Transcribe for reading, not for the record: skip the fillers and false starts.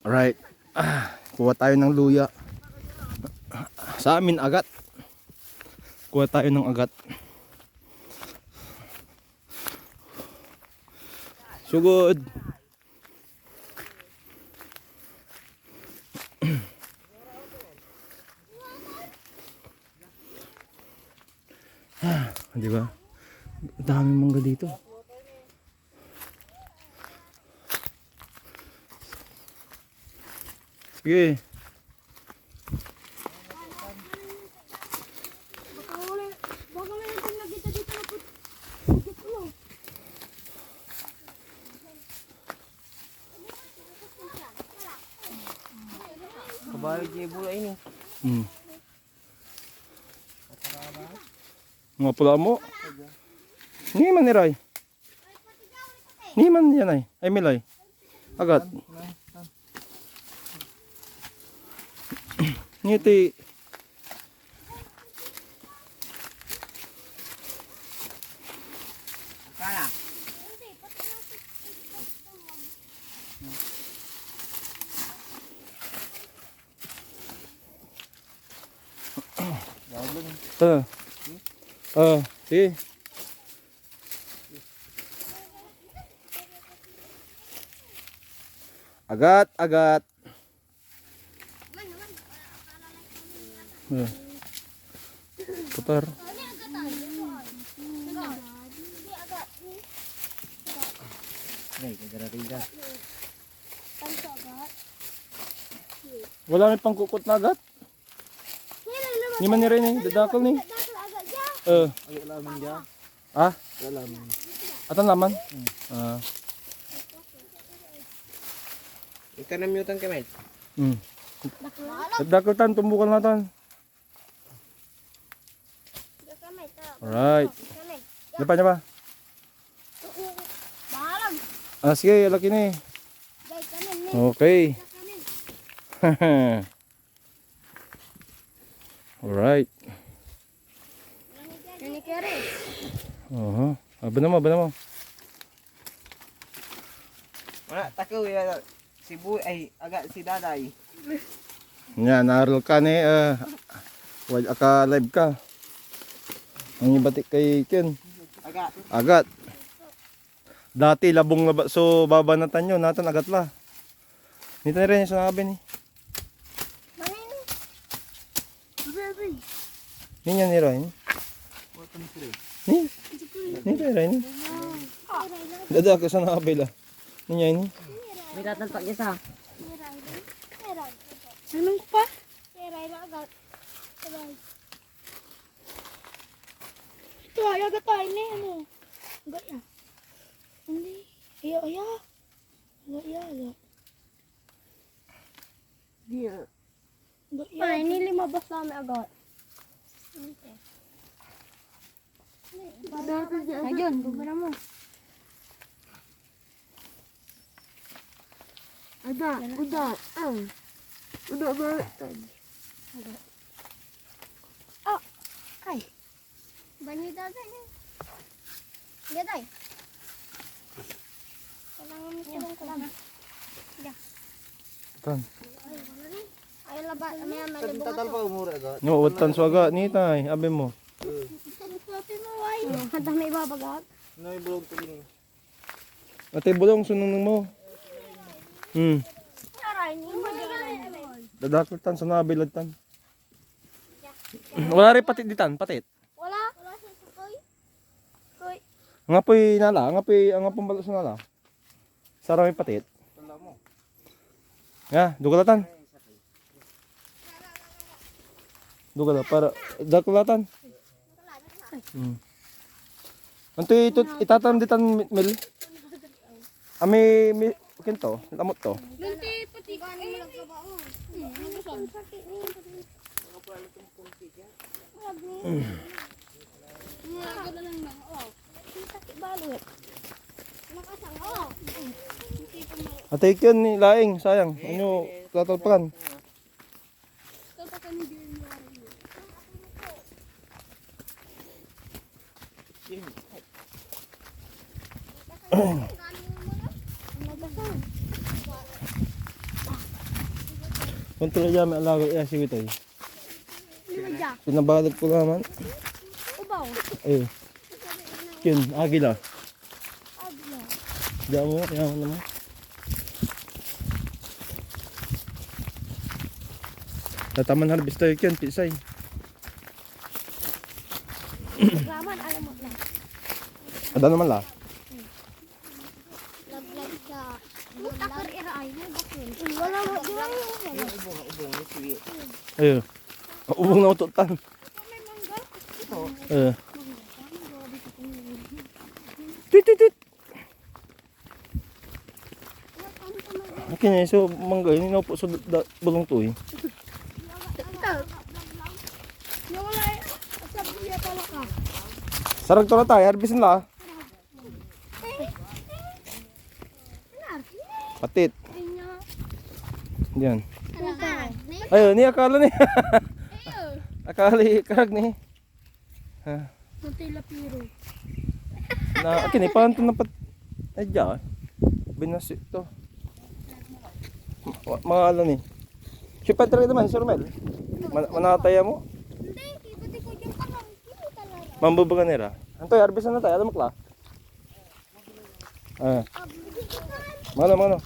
Alright. Kuha tayo ng luya. Sa amin agat. Kuha tayo ng agat. Sugod. Di ba? Dami mangga dito. Sige. Kabalik niya ibu ini. Mga pula mo. Ni man ni Ray. Ni man yan ay. Ay milay. Agat. Ngiti. Kana. Sige. Agat, agat. Putar. Ay, kagara-tiga. Wala may pangkukot na agat. Ni man ni rin eh. Dadakol ni. Ay, laman dia. Ah? Laman. Atan laman? Ikan na mutan kemay. Dadakol tan, tumbukan natin. Alright. Nipa, nipa. Sige, laki ni. Okay. Alright. Benar mo, benar mo. Wala, takaw ya. Si Bu ay agak si Daday. Yan, naral ka ni. Wala ka live ka. Ang ibatik kay Ken. Agak. Agat. Dati labong na so babanatan nyo. Natan agat la. Nito na rin yung sanabi ni. Ninya ni Ryan. Ni? Nito na rin. Dada ka sanabi la. Ninya ini. May tatalpak niya sa. Anong pa? Ito ay agad tayo ni ano. Agad ya. Hindi. Iya, iya. Agad ya, agad. Dia. Agad ya. Ay, ini 15 namin agad. Ayun, bubara mo. Udah. Udah banget tadi. Oh, ay. Banyo dagat ni. Lihat ay. Kailangan mo silang kulang. Ya. Tan. Ay laba, may malibog. Tatalpak umur agak. No, utan swaga ni tay. Abi mo. Sabi mo ay. Handa may babagat. Noy bulog tuling. Ate bulong sunong mo. Aray ni. Dadakol tan sanabi lagtan. Wala rin patit ditan, patit. Wala. Wala sa koy. Koy. Ngapoy nala, ngapoy ang pambalo sa nala. Sarami patit. Tanda mo. Ya, dugalatan. Dugala para dakulatan. Anto ito itatam ditan mil. Ami kinto, lamot to. Ganti pati kan mo nagtrabaho. Ano sa pati ni. Nakagala lang na. Oh. Sakit balot. Nakasang oh. Ate yun ni laing, sayang. Ano tatalpakan? Tapakan ni din. Kontrol niya may alaga iya si Witoy. Lima dyan. Pinabalot ko naman. Ubaw. Eh. Yun, agila. Agla. Diyan mo, yan mo naman. Tataman harvest tayo yan, pisay. Raman, alam mo lang. Ada naman la. Laglag ka. Takar iraay mo, bakit? Wala mo dyan. Ubong ni si Ayun. Ubong na ututan. May mangga. Eh. Tit. Akin eh, so mangga ini na po sa bulong to eh. Ito. Yung wala, sabi niya pala ka. Sarag to na tayo, harvestin la. Patit. Diyan. Ayun, ni akala ni. Akala karag ni. Ha. Nutella piro. Na akin eh, paano ito napat... Ay, dyan. Binasi ito. Mga ano ni. Sipat talaga naman, Sir Mel. Manataya mo. Hindi, ibati ko dyan pa lang. Hindi talaga. Mambabaga nila. Antoy, harvest na tayo. Alam mo kla? Ah. Abdi ko na. Mga ano.